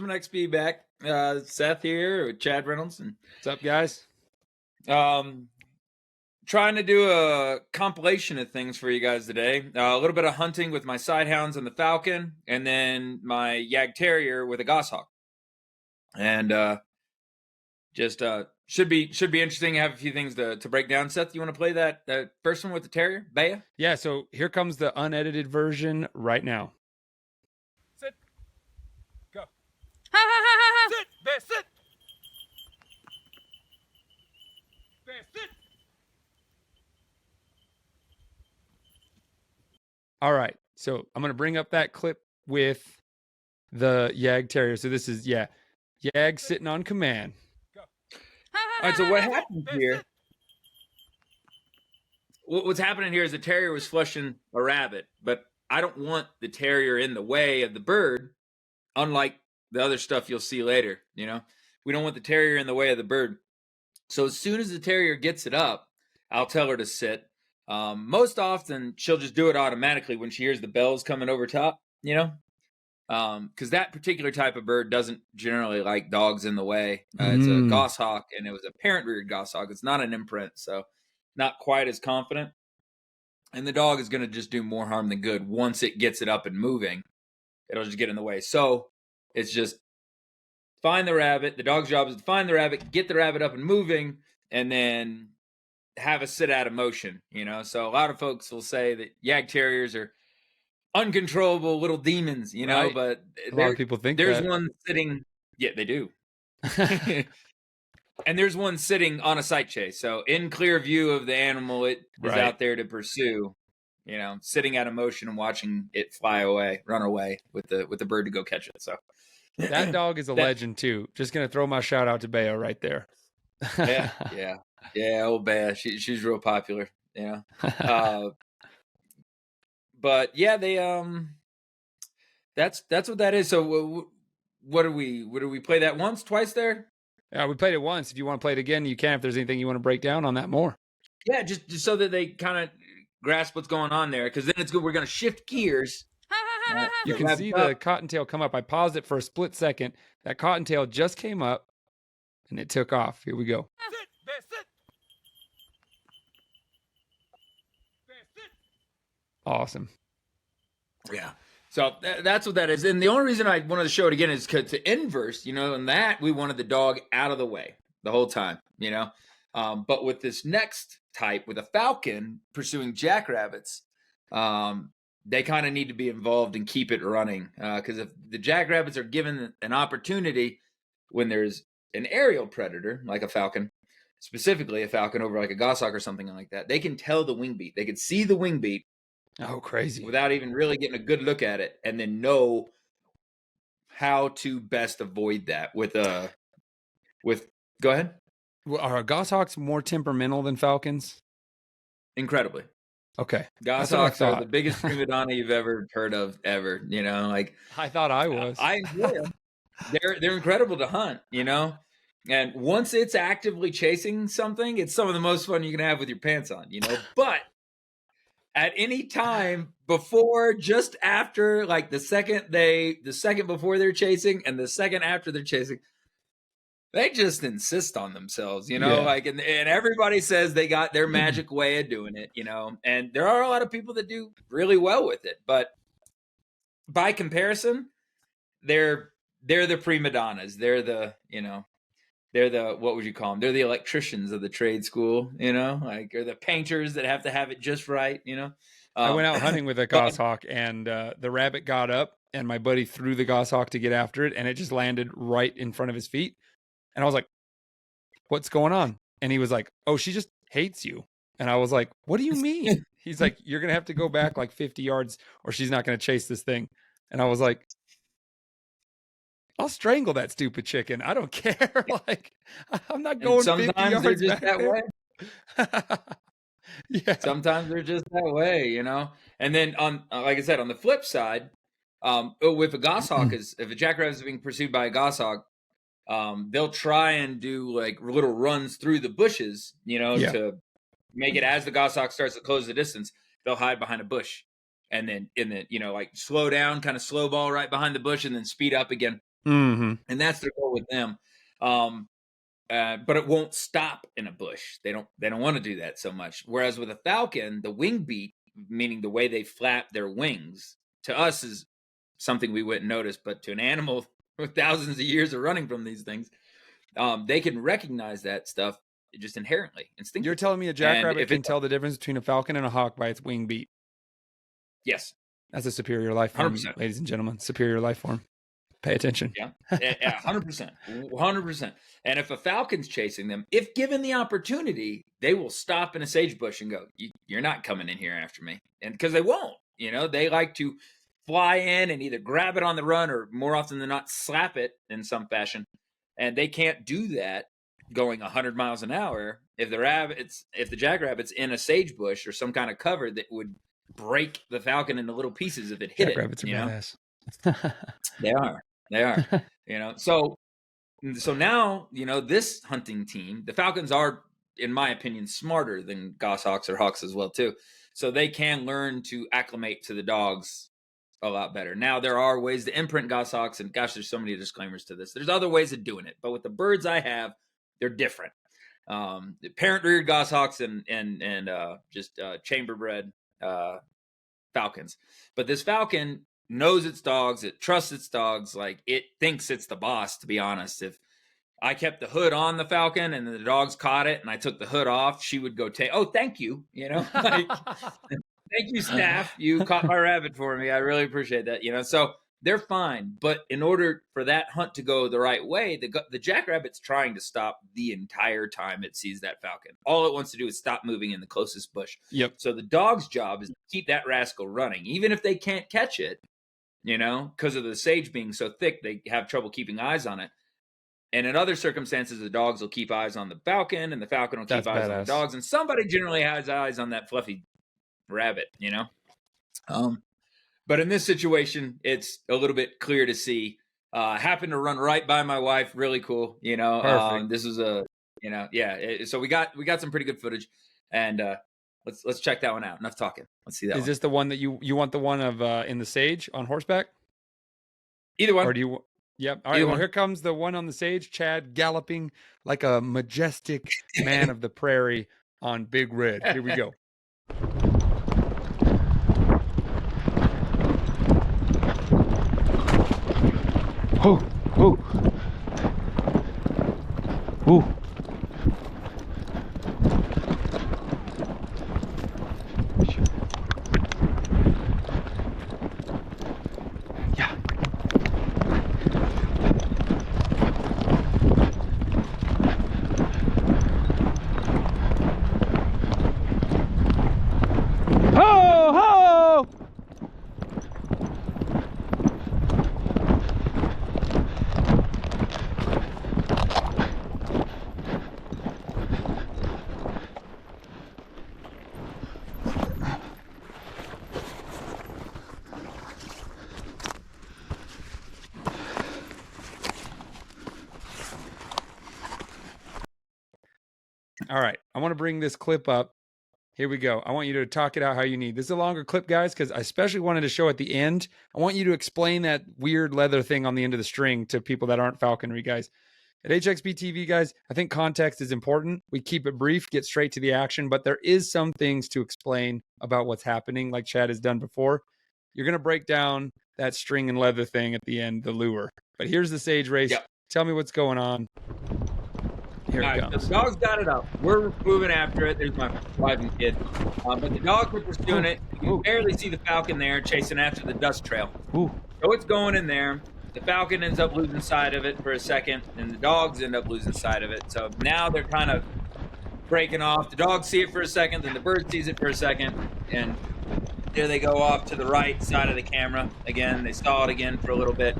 Houndsman XP back. Seth here with Chad Reynoldson. What's up, guys? Trying to do a compilation of things for you guys today. A little bit of hunting with my Sighthounds and the Falcon, and then my Jagdterrier with a goshawk. And should be interesting. I have a few things to break down. Seth, you want to play that first one with the terrier, Baya? Yeah, so here comes the unedited version right now. Sit. Go. Ha ha ha ha ha! Sit. Bear, sit. Bear, sit. All right, so I'm going to bring up that clip with the Jagdterrier. So this is, Jag sitting on command. Ha, All ha, right, so ha, what ha, ha. happened here? What's happening here is the terrier was flushing a rabbit, but I don't want the terrier in the way of the bird, unlike the other stuff you'll see later. You know, we don't want the terrier in the way of the bird. So as soon as the terrier gets it up, I'll tell her to sit. Most often, she'll just do it automatically when she hears the bells coming over top, you know, because that particular type of bird doesn't generally like dogs in the way. It's a goshawk, and it was a parent-reared goshawk. It's not an imprint, so not quite as confident. And the dog is going to just do more harm than good once it gets it up and moving. It'll just get in the way. So it's just find the rabbit. The dog's job is to find the rabbit, get the rabbit up and moving, and then have a sit out of motion, you know? So a lot of folks will say that Jagdterriers are uncontrollable little demons, you know, Right. but A lot of people think there's that. one sitting, yeah, they do. And there's one sitting on a sight chase. So in clear view of the animal it is Right. out there to pursue, you know, sitting out of motion and watching it fly away, run away with the bird to go catch it. So That dog is a legend, too. Just going to throw my shout out to Bayo right there. Yeah, old Bea. She's real popular, you know. But yeah, they that's what that is. So what do we play that once, twice there? Yeah, we played it once. If you want to play it again, you can. If there's anything you want to break down on that more. Yeah, just so that they kind of grasp what's going on there, because then it's good. We're going to shift gears. Ha, ha, ha, ha, ha. You can see the cottontail come up. I paused it for a split second. That cottontail just came up, and it took off. Here we go. Sit. Bear, sit. Bear, sit. Awesome. Yeah. So that's what that is. And the only reason I wanted to show it again is because to inverse, you know, and that we wanted the dog out of the way the whole time, you know. But with this next type, with a falcon pursuing jackrabbits, they kind of need to be involved and keep it running. Because if the jackrabbits are given an opportunity when there's an aerial predator, like a falcon, specifically a falcon over like a goshawk or something like that, they can tell the wing beat. They can see the wing beat Oh, crazy. without even really getting a good look at it, and then know how to best avoid that with go ahead. Well, are goshawks more temperamental than falcons? Incredibly. Okay. Goshawks what I are thought. the biggest prima donna you've ever heard of ever, you know, like I thought I was. I enjoy them. They're incredible to hunt, you know. And once it's actively chasing something, it's some of the most fun you can have with your pants on, you know. But at any time before, just after, like the second before they're chasing and the second after they're chasing, they just insist on themselves, you know, Yeah. like, and everybody says they got their magic way of doing it, you know, and there are a lot of people that do really well with it, but by comparison, they're the prima donnas. They're the, you know, they're the, what would you call them? They're the electricians of the trade school, you know, like, or the painters that have to have it just right, you know. I went out hunting with a goshawk, and the rabbit got up, and my buddy threw the goshawk to get after it, and it just landed right in front of his feet. And I was like, what's going on? And he was like, oh, she just hates you. And I was like, what do you mean? He's like, you're going to have to go back like 50 yards or she's not going to chase this thing. And I was like, I'll strangle that stupid chicken. I don't care. Like, I'm not going 50 sometimes yards they're just back that there. way. Yeah. Sometimes they're just that way, you know. And then on, like I said, on the flip side, with a goshawk, if a jackrabbit is being pursued by a goshawk, they'll try and do like little runs through the bushes, you know, Yeah. to make it as the goshawk starts to close the distance. They'll hide behind a bush, and then you know, like slow down, kind of slow ball right behind the bush, and then speed up again. Mm-hmm. And that's their goal with them. But it won't stop in a bush. They don't want to do that so much. Whereas with a falcon, the wing beat, meaning the way they flap their wings, to us is something we wouldn't notice, but to an animal with thousands of years of running from these things, they can recognize that stuff just inherently, instinctively. You're telling me a jackrabbit can tell the difference between a falcon and a hawk by its wing beat? Yes. That's a superior life form, 100%. ladies and gentlemen. Superior life form. Pay attention. Yeah, 100%. 100%. And if a falcon's chasing them, if given the opportunity, they will stop in a sagebush and go, "You're not coming in here after me." And because they won't, they like to fly in and either grab it on the run or more often than not slap it in some fashion. And they can't do that going 100 miles an hour if the jackrabbit's in a sagebush or some kind of cover that would break the falcon into little pieces if it hit Jackrabbits it. are badass. They are. So now, this hunting team, the falcons are, in my opinion, smarter than goshawks or hawks as well too. So they can learn to acclimate to the dogs a lot better. Now there are ways to imprint goshawks, and gosh, there's so many disclaimers to this. There's other ways of doing it, but with the birds I have, they're different. The parent-reared goshawks and just chamber-bred falcons. But this falcon knows its dogs. It trusts its dogs. Like, it thinks it's the boss, to be honest. If I kept the hood on the falcon and the dogs caught it and I took the hood off, she would go take, "Oh, thank you." Like, "Thank you, staff. You caught my rabbit for me. I really appreciate that." So they're fine. But in order for that hunt to go the right way, the jackrabbit's trying to stop the entire time it sees that falcon. All it wants to do is stop moving in the closest bush. Yep. So the dog's job is to keep that rascal running, even if they can't catch it, because of the sage being so thick, they have trouble keeping eyes on it. And in other circumstances, the dogs will keep eyes on the falcon, and the falcon will keep eyes on the dogs. And somebody generally has eyes on that fluffy rabbit, But in this situation, it's a little bit clear to see. Happened to run right by my wife. Really cool, Perfect. This was so we got some pretty good footage, and let's check that one out. Enough talking. Let's see that. Is this the one that you want, the one of in the sage on horseback? Either one. Or do you? Yep. All right. Well, here comes the one on the sage. Chad galloping like a majestic man of the prairie on Big Red. Here we go. Oh, oh, oh. Yeah. Ho, ho! All right, I want to bring this clip up. Here we go. I want you to talk it out how you need. This is a longer clip, guys, because I especially wanted to show at the end. I want you to explain that weird leather thing on the end of the string to people that aren't falconry guys. At HXP TV, guys, I think context is important. We keep it brief, get straight to the action, but there is some things to explain about what's happening, like Chad has done before. You're going to break down that string and leather thing at the end, the lure. But here's the sage race. Yep. Tell me what's going on. Here it comes. So the dog's got it up. We're moving after it. There's my wife and kid. But the dogs are pursuing it. You barely see the falcon there chasing after the dust trail. So it's going in there. The falcon ends up losing sight of it for a second, and the dogs end up losing sight of it. So now they're kind of breaking off. The dogs see it for a second, then the bird sees it for a second, and there they go off to the right side of the camera. Again, they saw it again for a little bit.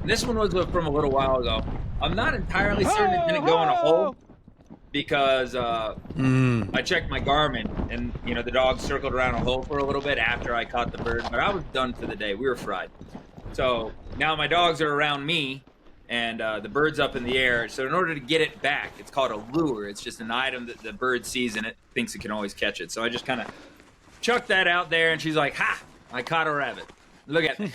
And this one was from a little while ago. I'm not entirely certain it didn't go in a hole because I checked my Garmin, and the dog circled around a hole for a little bit after I caught the bird, but I was done for the day. We were fried. So now my dogs are around me, and the bird's up in the air. So in order to get it back, it's called a lure. It's just an item that the bird sees, and it thinks it can always catch it. So I just kind of chucked that out there, and she's like, "Ha! I caught a rabbit. Look at me."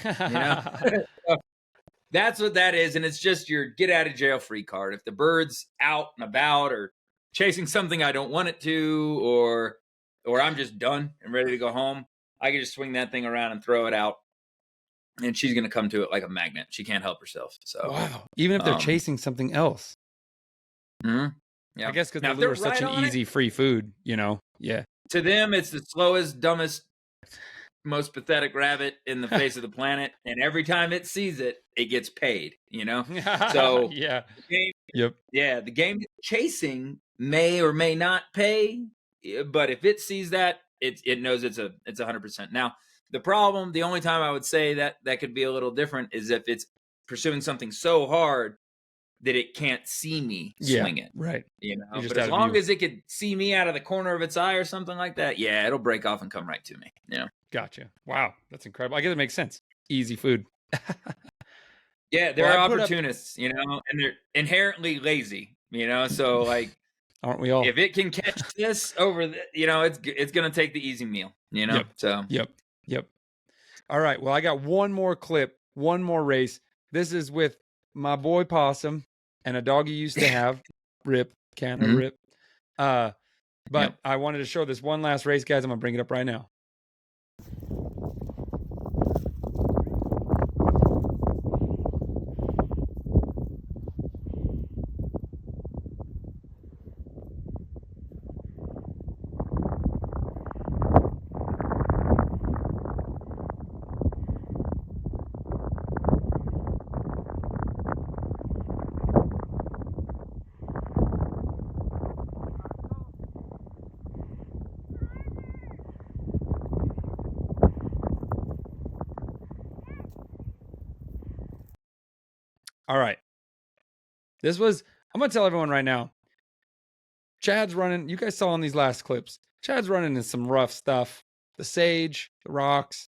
That's what that is. And it's just your get out of jail free card. If the bird's out and about or chasing something I don't want it to, or I'm just done and ready to go home, I can just swing that thing around and throw it out. And she's going to come to it like a magnet. She can't help herself. So wow. Even if they're chasing something else. Yeah. I guess because the if they're lure is such right an on easy free food, you know? Yeah. To them, it's the slowest, dumbest, most pathetic rabbit in the face of the planet. And every time it sees it, it gets paid, you know? So yeah. The game chasing may or may not pay, but if it sees that, it knows it's 100%. Now, the only time I would say that could be a little different is if it's pursuing something so hard that it can't see me swing it. Right. You know, but as long as it could see me out of the corner of its eye or something like that, yeah, it'll break off and come right to me. You know? Gotcha. Wow. That's incredible. I guess it makes sense. Easy food. Yeah, there are opportunists, you know, and they're inherently lazy, you know, so like, aren't we all? If it can catch this you know, it's going to take the easy meal, you know? Yep. All right. Well, I got one more clip, one more race. This is with my boy Possum and a dog he used to have, Rip, Rip. But I wanted to show this one last race, guys. I'm going to bring it up right now. All right. I'm going to tell everyone right now. Chad's running. You guys saw in these last clips. Chad's running in some rough stuff. The sage, the rocks.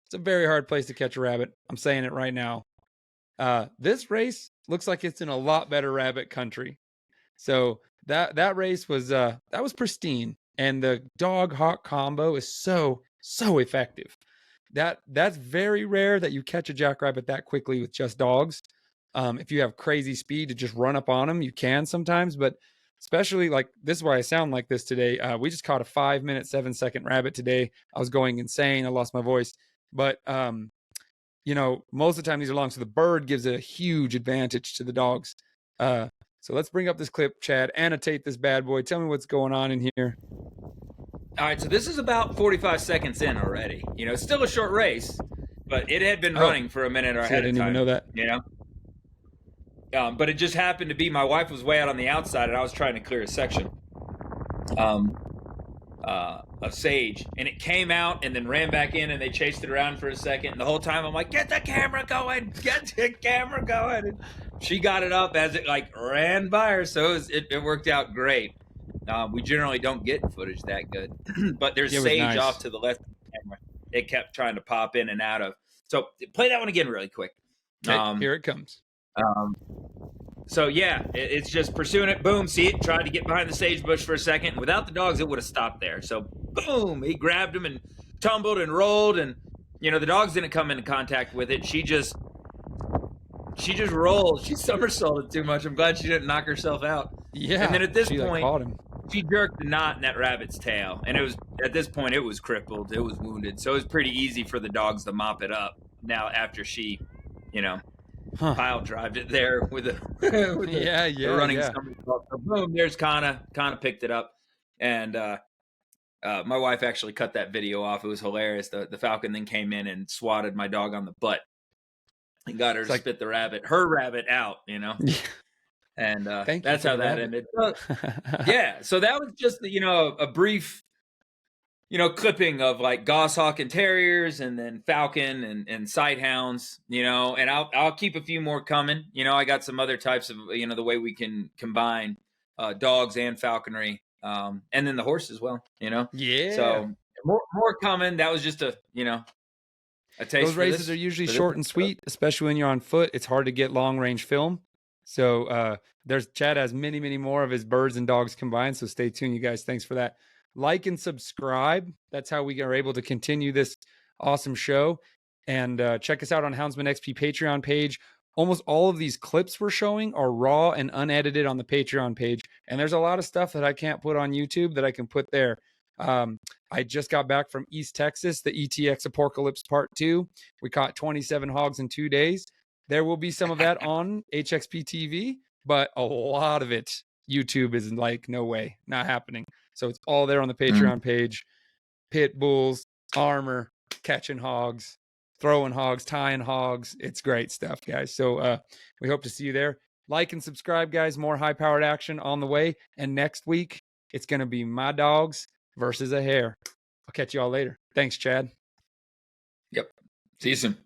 It's a very hard place to catch a rabbit. I'm saying it right now. This race looks like it's in a lot better rabbit country. So that race was pristine. And the dog hawk combo is so effective. That's very rare that you catch a jackrabbit that quickly with just dogs. If you have crazy speed to just run up on them, you can sometimes, but especially like this is why I sound like this today. We just caught a 5-minute, 7-second rabbit today. I was going insane. I lost my voice, but you know, most of the time these are long. So the bird gives a huge advantage to the dogs. So let's bring up this clip, Chad, annotate this bad boy. Tell me what's going on in here. All right. So this is about 45 seconds in already, you know, it's still a short race, but it had been running for a minute or ahead of time. I didn't even know that, you know? But it just happened to be my wife was way out on the outside and I was trying to clear a section of sage, and it came out and then ran back in and they chased it around for a second. And the whole time I'm like, get the camera going. And she got it up as it like ran by her. So it worked out great. We generally don't get footage that good, but there's sage off to the left of the camera. It kept trying to pop in and out of. So play that one again really quick. Okay, here it comes. So yeah, it's just pursuing it. Boom, see it, tried to get behind the sage bush for a second. Without the dogs, it would have stopped there. So boom, he grabbed him and tumbled and rolled, and you know the dogs didn't come into contact with it. She just rolled. She somersaulted too much. I'm glad she didn't knock herself out. Yeah. And then at this point, like, caught him. She jerked the knot in that rabbit's tail, and at this point it was crippled. It was wounded, so it was pretty easy for the dogs to mop it up. Now after she, you know. Pile drived it there with a running somersault. So boom, there's Kana picked it up, and my wife actually cut that video off. It was hilarious. The falcon then came in and swatted my dog on the butt and got her to spit her rabbit out, you know. And that's how that ended. Yeah, so that was just a brief clipping of like goshawk and terriers, and then falcon and sighthounds, and I'll keep a few more coming. I got some other types of, the way we can combine dogs and falconry, and then the horse as well, Yeah. So more coming. That was just a taste. Those races are usually short and sweet, especially when you're on foot. It's hard to get long range film. So Chad has many, many more of his birds and dogs combined. So stay tuned, you guys. Thanks for that. Like and subscribe. That's how we are able to continue this awesome show. And check us out on Houndsman XP Patreon page. almost all of these clips we're showing are raw and unedited on the Patreon page. And there's a lot of stuff that I can't put on YouTube that I can put there. I just got back from East Texas, the ETX Apocalypse Part 2. We caught 27 hogs in 2 days. There will be some of that on HXP TV, but a lot of it, YouTube is like, no way, not happening. So it's all there on the Patreon page. Pit bulls, armor, catching hogs, throwing hogs, tying hogs. It's great stuff, guys. So we hope to see you there. Like and subscribe, guys. More high-powered action on the way. And next week, it's going to be my dogs versus a hare. I'll catch you all later. Thanks, Chad. Yep. See you soon.